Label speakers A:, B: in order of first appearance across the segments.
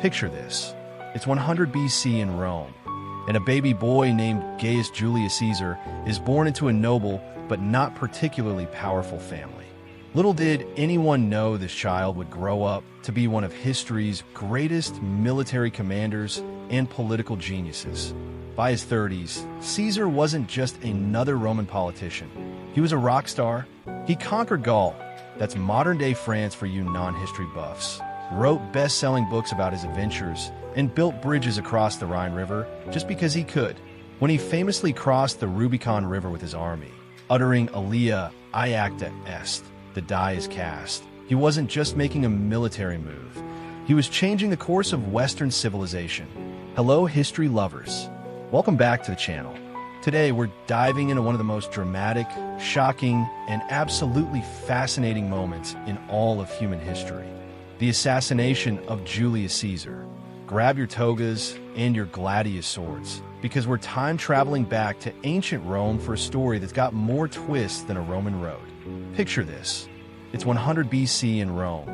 A: Picture this. It's 100 BC in Rome, and a baby boy named Gaius Julius Caesar is born into a noble but not particularly powerful family. Little did anyone know this child would grow up to be one of history's greatest military commanders and political geniuses. By his 30s, Caesar wasn't just another Roman politician. He was a rock star. He conquered Gaul, that's modern-day France for you non-history buffs, wrote best-selling books about his adventures, and built bridges across the Rhine River just because he could. When he famously crossed the Rubicon River with his army, uttering Alia iacta est, the die is cast, he wasn't just making a military move. He was changing the course of Western civilization. Hello, history lovers. Welcome back to the channel. Today, we're diving into one of the most dramatic, shocking, and absolutely fascinating moments in all of human history: the assassination of Julius Caesar. Grab your togas and your gladius swords, because we're time-traveling back to ancient Rome for a story that's got more twists than a Roman road. Picture this. It's 100 BC in Rome,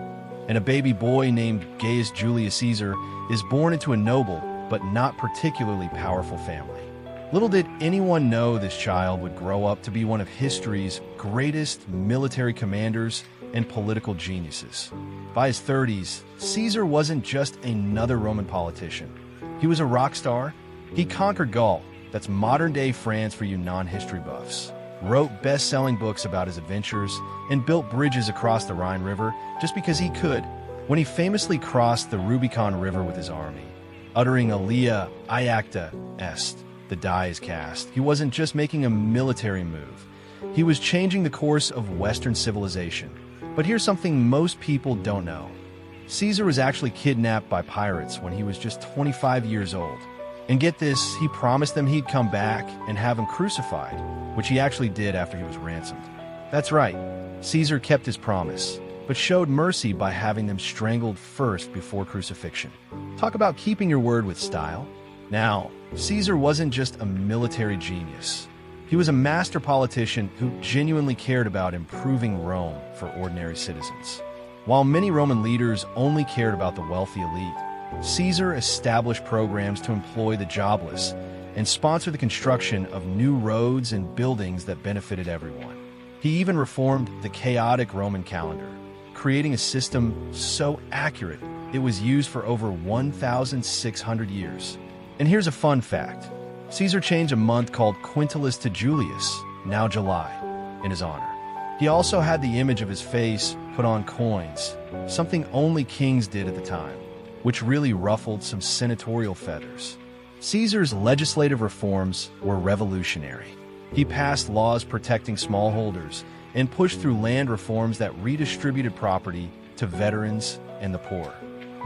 A: and a baby boy named Gaius Julius Caesar is born into a noble but not particularly powerful family. Little did anyone know this child would grow up to be one of history's greatest military commanders and political geniuses. By his 30s, Caesar wasn't just another Roman politician. He was a rock star. He conquered Gaul, that's modern-day France for you non-history buffs, wrote best-selling books about his adventures, and built bridges across the Rhine River just because he could. When he famously crossed the Rubicon River with his army, uttering Alia iacta est, the die is cast, he wasn't just making a military move. He was changing the course of Western civilization. But here's something most people don't know. Caesar was actually kidnapped by pirates when he was just 25 years old. And get this, he promised them he'd come back and have him crucified, which he actually did after he was ransomed. That's right, Caesar kept his promise, but showed mercy by having them strangled first before crucifixion. Talk about keeping your word with style. Now, Caesar wasn't just a military genius. He was a master politician who genuinely cared about improving Rome for ordinary citizens. While many Roman leaders only cared about the wealthy elite, Caesar established programs to employ the jobless and sponsor the construction of new roads and buildings that benefited everyone. He even reformed the chaotic Roman calendar, creating a system so accurate it was used for over 1,600 years. And here's a fun fact. Caesar changed a month called Quintilis to Julius, now July, in his honor. He also had the image of his face put on coins, something only kings did at the time, which really ruffled some senatorial feathers. Caesar's legislative reforms were revolutionary. He passed laws protecting smallholders and pushed through land reforms that redistributed property to veterans and the poor.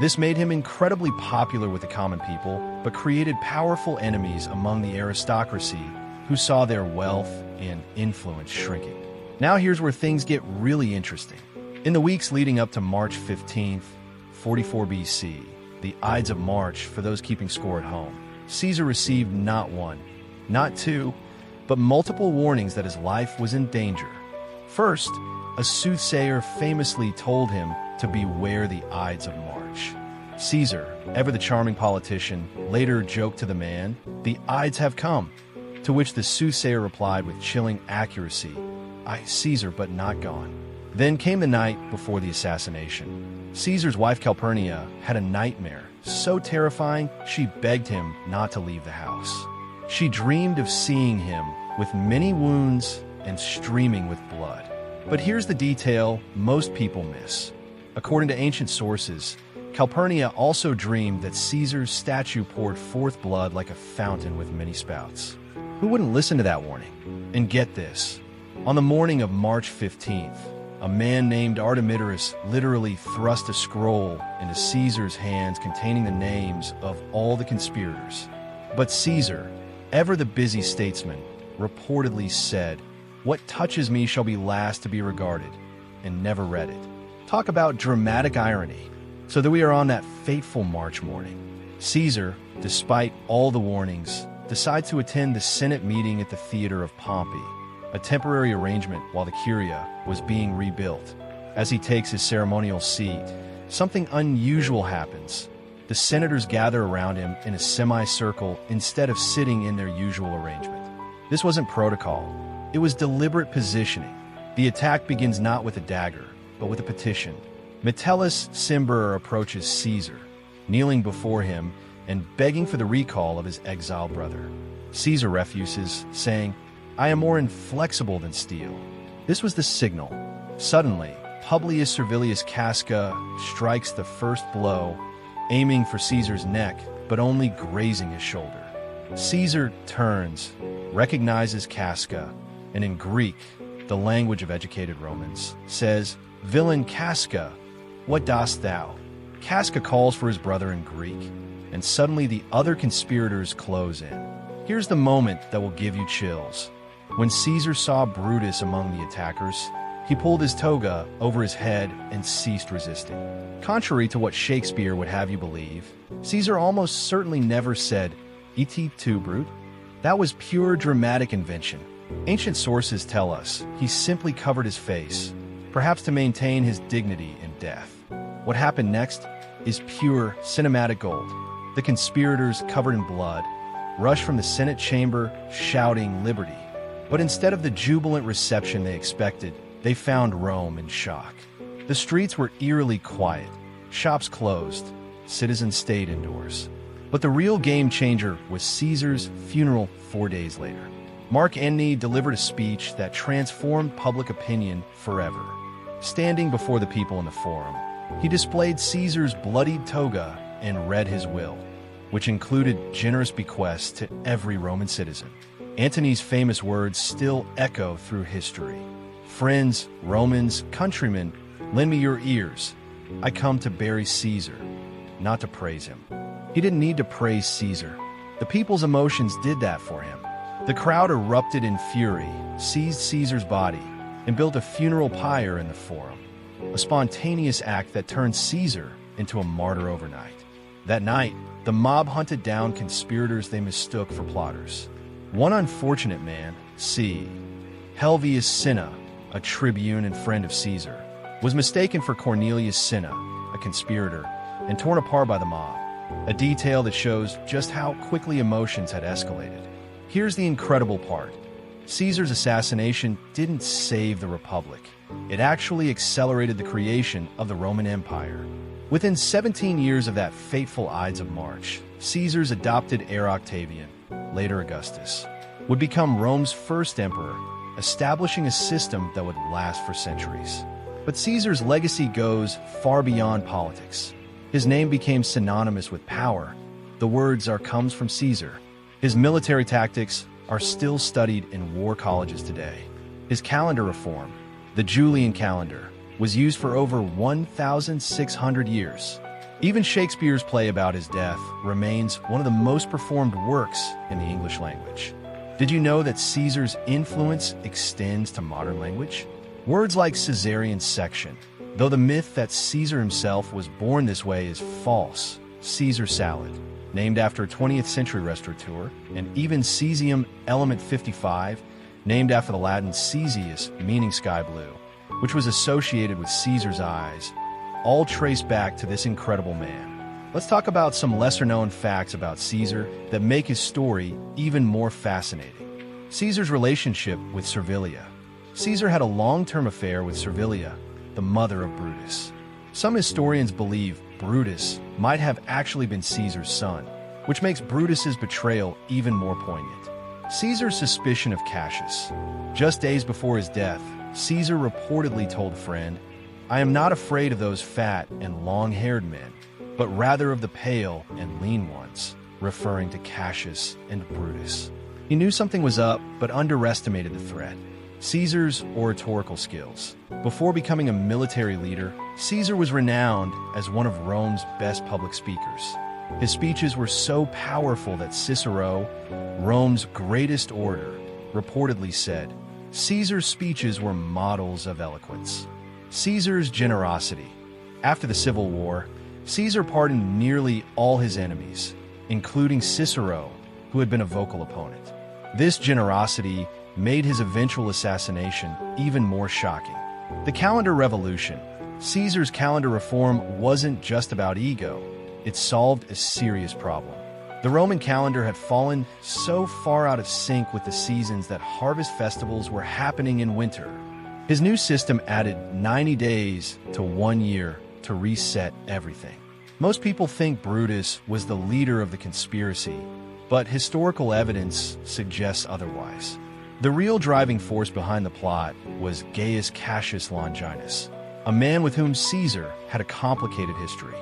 A: This made him incredibly popular with the common people, but created powerful enemies among the aristocracy who saw their wealth and influence shrinking. Now here's where things get really interesting. In the weeks leading up to March 15th, 44 BC, the Ides of March for those keeping score at home, Caesar received not one, not two, but multiple warnings that his life was in danger. First, a soothsayer famously told him to beware the Ides of March. Caesar, ever the charming politician, later joked to the man, "The Ides have come," to which the soothsayer replied with chilling accuracy, "I, Caesar, but not gone." Then came the night before the assassination. Caesar's wife Calpurnia had a nightmare so terrifying she begged him not to leave the house. She dreamed of seeing him with many wounds and streaming with blood. But here's the detail most people miss. According to ancient sources, Calpurnia also dreamed that Caesar's statue poured forth blood like a fountain with many spouts. Who wouldn't listen to that warning? And get this. On the morning of March 15th, a man named Artemidorus literally thrust a scroll into Caesar's hands containing the names of all the conspirators. But Caesar, ever the busy statesman, reportedly said, "What touches me shall be last to be regarded," and never read it. Talk about dramatic irony. So there we are on that fateful March morning. Caesar, despite all the warnings, decides to attend the Senate meeting at the Theater of Pompey, a temporary arrangement while the Curia was being rebuilt. As he takes his ceremonial seat, something unusual happens. The senators gather around him in a semicircle instead of sitting in their usual arrangement. This wasn't protocol. It was deliberate positioning. The attack begins not with a dagger, but with a petition. Metellus Cimber approaches Caesar, kneeling before him and begging for the recall of his exiled brother. Caesar refuses, saying, "I am more inflexible than steel." This was the signal. Suddenly, Publius Servilius Casca strikes the first blow, aiming for Caesar's neck, but only grazing his shoulder. Caesar turns, recognizes Casca, and in Greek, the language of educated Romans, says, "Villain Casca, what dost thou?" Casca calls for his brother in Greek, and suddenly the other conspirators close in. Here's the moment that will give you chills. When Caesar saw Brutus among the attackers, he pulled his toga over his head and ceased resisting. Contrary to what Shakespeare would have you believe, Caesar almost certainly never said, "Et tu, Brute?" That was pure dramatic invention. Ancient sources tell us he simply covered his face, perhaps to maintain his dignity in death. What happened next is pure cinematic gold. The conspirators, covered in blood, rush from the Senate chamber shouting liberty. But instead of the jubilant reception they expected, they found Rome in shock. The streets were eerily quiet, shops closed, citizens stayed indoors. But the real game changer was Caesar's funeral 4 days later. Mark Antony delivered a speech that transformed public opinion forever. Standing before the people in the forum, he displayed Caesar's bloodied toga and read his will, which included generous bequests to every Roman citizen. Antony's famous words still echo through history. "Friends, Romans, countrymen, lend me your ears. I come to bury Caesar, not to praise him." He didn't need to praise Caesar. The people's emotions did that for him. The crowd erupted in fury, seized Caesar's body, and built a funeral pyre in the forum, a spontaneous act that turned Caesar into a martyr overnight. That night, the mob hunted down conspirators they mistook for plotters. One unfortunate man, C. Helvius Cinna, a tribune and friend of Caesar, was mistaken for Cornelius Cinna, a conspirator, and torn apart by the mob, a detail that shows just how quickly emotions had escalated. Here's the incredible part. Caesar's assassination didn't save the Republic. It actually accelerated the creation of the Roman Empire. Within 17 years of that fateful Ides of March, Caesar's adopted heir Octavian, later Augustus, would become Rome's first emperor, establishing a system that would last for centuries. But Caesar's legacy goes far beyond politics. His name became synonymous with power. The words "are comes from Caesar." His military tactics are still studied in war colleges today. His calendar reform, the Julian calendar, was used for over 1,600 years. Even Shakespeare's play about his death remains one of the most performed works in the English language. Did you know that Caesar's influence extends to modern language? Words like Caesarean section, though the myth that Caesar himself was born this way is false. Caesar salad, named after a 20th century restaurateur, and even cesium element 55, named after the Latin caesius, meaning sky blue, which was associated with Caesar's eyes, all trace back to this incredible man. Let's talk about some lesser-known facts about Caesar that make his story even more fascinating. Caesar's relationship with Servilia. Caesar had a long-term affair with Servilia, the mother of Brutus. Some historians believe Brutus might have actually been Caesar's son, which makes Brutus's betrayal even more poignant. Caesar's suspicion of Cassius. Just days before his death, Caesar reportedly told a friend, "I am not afraid of those fat and long-haired men, but rather of the pale and lean ones," referring to Cassius and Brutus. He knew something was up, but underestimated the threat. Caesar's oratorical skills. Before becoming a military leader, Caesar was renowned as one of Rome's best public speakers. His speeches were so powerful that Cicero, Rome's greatest orator, reportedly said, "Caesar's speeches were models of eloquence." Caesar's generosity. After the Civil War, Caesar pardoned nearly all his enemies, including Cicero, who had been a vocal opponent. This generosity made his eventual assassination even more shocking. The calendar revolution. Caesar's calendar reform wasn't just about ego. it solved a serious problem. The Roman calendar had fallen so far out of sync with the seasons that harvest festivals were happening in winter. His new system added 90 days to 1 year to reset everything. Most people think Brutus was the leader of the conspiracy, but historical evidence suggests otherwise. The real driving force behind the plot was Gaius Cassius Longinus, a man with whom Caesar had a complicated history.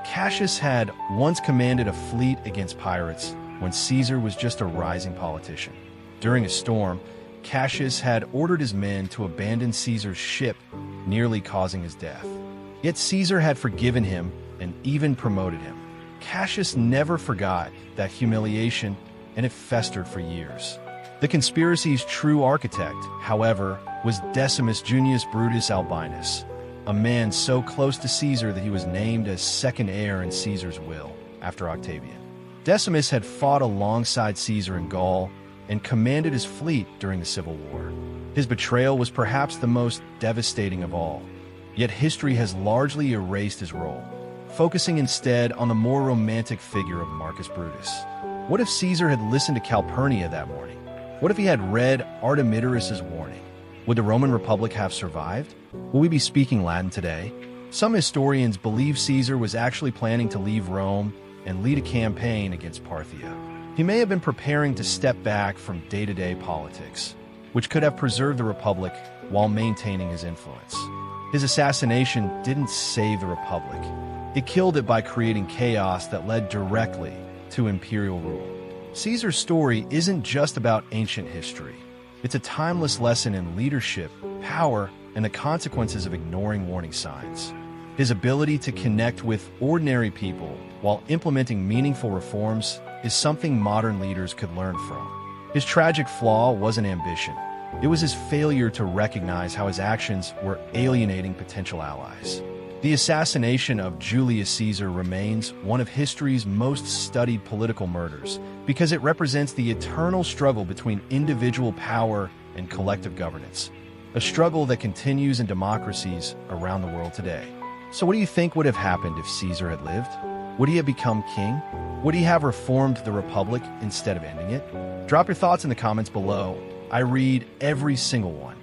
A: Cassius had once commanded a fleet against pirates when Caesar was just a rising politician. During a storm, Cassius had ordered his men to abandon Caesar's ship, nearly causing his death. Yet Caesar had forgiven him and even promoted him. Cassius never forgot that humiliation, and it festered for years. The conspiracy's true architect, however, was Decimus Junius Brutus Albinus, a man so close to Caesar that he was named as second heir in Caesar's will after Octavian. Decimus had fought alongside Caesar in Gaul and commanded his fleet during the Civil War. His betrayal was perhaps the most devastating of all, yet history has largely erased his role, focusing instead on the more romantic figure of Marcus Brutus. What if Caesar had listened to Calpurnia that morning? What if he had read Artemidorus's warning? Would the Roman Republic have survived? Will we be speaking Latin today? Some historians believe Caesar was actually planning to leave Rome and lead a campaign against Parthia. He may have been preparing to step back from day-to-day politics, which could have preserved the Republic while maintaining his influence. His assassination didn't save the Republic. It killed it by creating chaos that led directly to imperial rule. Caesar's story isn't just about ancient history. It's a timeless lesson in leadership, power, and the consequences of ignoring warning signs. His ability to connect with ordinary people while implementing meaningful reforms is something modern leaders could learn from. His tragic flaw wasn't ambition. It was his failure to recognize how his actions were alienating potential allies. The assassination of Julius Caesar remains one of history's most studied political murders because it represents the eternal struggle between individual power and collective governance, a struggle that continues in democracies around the world today. So what do you think would have happened if Caesar had lived? Would he have become king? Would he have reformed the Republic instead of ending it? Drop your thoughts in the comments below. I read every single one.